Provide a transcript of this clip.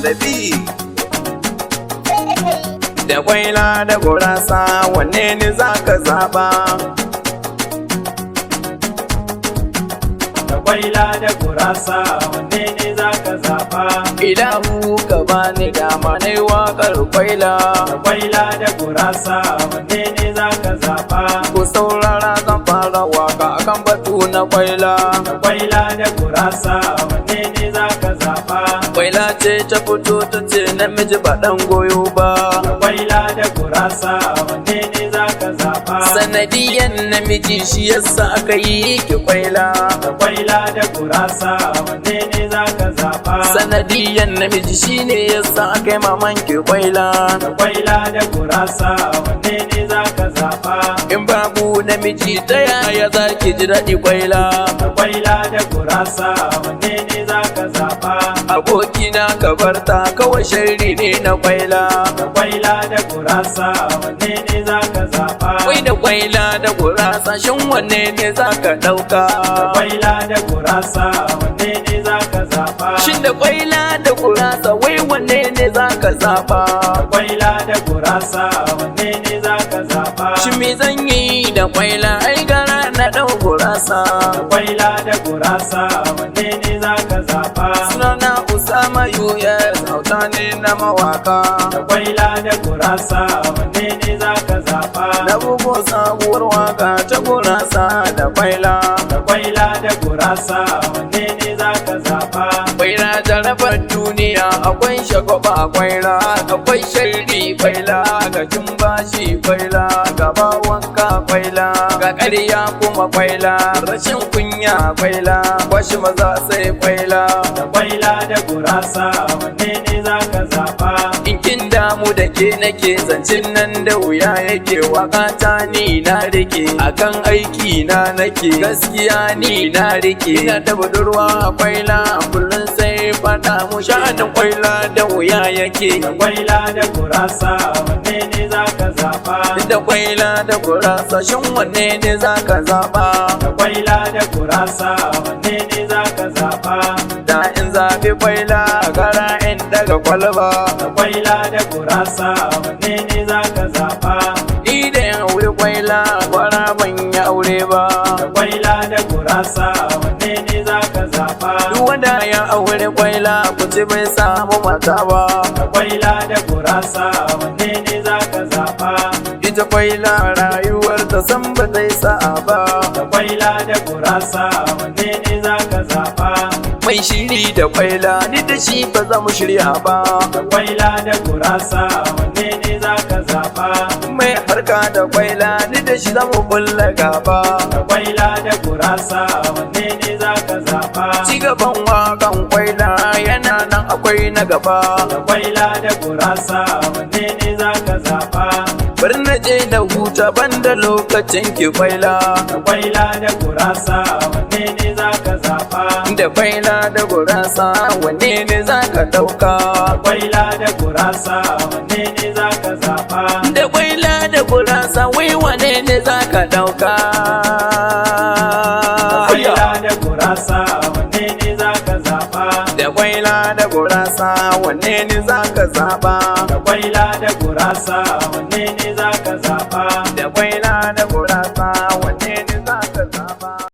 Alabi. Da kwaila da gurasa wanne ne za ka zaba? Da kwaila da gurasa wanne ne za ka zaba? Ilahu ka bani dama na yi waƙar kwaila. Da kwaila da gurasa wanne ne za ka zaba? Ku saurara zan fara waka akan batu na kwaila. Da kwaila da gurasa wanne ne za ka zaba? Kwaila ce ta fito ta ce namiji ba ɗan goyo ba. Da kwaila da gurasa wanne ne za ka zaba? Sanadiyan namiji shi yasa aka yi ki kwaila. Da kwaila da gurasa wanne ne za ka zaba? Sanadiyan namiji shine yasa aka yi maman ki kwaila. Da kwaila da gurasa wanne ne za ka zaba? In babu namiji ta yaya za ki ji daɗi kwaila? Da kwaila da gurasa wanne ne za ka zaba? Abokina ka barta kawai sharri ne na kwaila. Da kwaila da gurasa wanne ne za ka zaba? Wai da kwaila da gurasa shin wanne ne za ka ɗauka? Da kwaila da gurasa wanne ne za ka zaba? Shin da kwaila da gurasa wai wanne ne za ka zaba? Da kwaila da gurasa wanne ne za ka zaba? Shin me zan yi da kwaila ai gara na ɗau gurasa? Da kwaila da gurasa wanne ne za ka zaba? Sunana Usama US auta ne na mawaka. Da kwaila da gurasa wanne ne za ka zaba? Na bugo sabuwar waka ta gurasa da kwaila. Da kwaila da gurasa wanne ne za ka zaba? Kwaila jarabar duniya akwai shagwaba kwaila. Akwai sharri kwaila ga bashi kwaila. Gaba wanka kwaila ga ƙarya kuma kwaila. Rashin kunya kwaila kwashi maza sai kwaila. Da kwaila da gurasa wanne ne za ka zaba? In kin damu da ke nake zancin nan da wuya yake. Wakata ni na rike akan aiki na nake. Gaskiya ni na rike ina da budurwa kwaila. Kullum sai fada mu sha'anin kwaila da wuya yake. Da kwaila da gurasa wanne ne za ka zaba? Da kwaila da gurasa shin wanne ne za ka zaba? Da kwaila da gurasa wanne ne za ka zaba? Da in zabi kwaila gara in daga kwalba. Da kwaila da gurasa wanne ne za ka zaba? Ni da yan aure kwaila kwara ban yi aure ba. Da kwaila da gurasa wanne ne za ka zaba? Duk wanda ya aure kwaila ku ci bai samu mata ba. Da kwaila da gurasa wanne ne za ka zaba? Ita kwaila rayuwar ta san ba zai sa'a ba. Da kwaila da gurasa wanne ne za ka zaba? Mai shiri da kwaila ni da shi ba za mu shirya ba. Da kwaila da gurasa wanne ne za ka zaba? Mai harka da kwaila ni da shi za mu bulla gaba. Da kwaila da gurasa wanne ne za ka zaba? Ci gaban wakan kwaila yana nan akwai na gaba. Da kwaila da gurasa wanne ne za ka zaba? Bari na je da huta banda lokacin ki kwaila. Da kwaila da gurasa wanne ne za ka zaba? Da kwaila da gurasa wanne ne za ka ɗauka? Da kwaila da gurasa wanne ne za ka zaba? Da kwaila da gurasa wai wane ne za ka ɗauka? Da kwaila da gurasa wanne ne za ka zaba? Da kwaila da gurasa wanne ne za ka zaba? Da kwaila da gurasa wanne ne za ka zaba?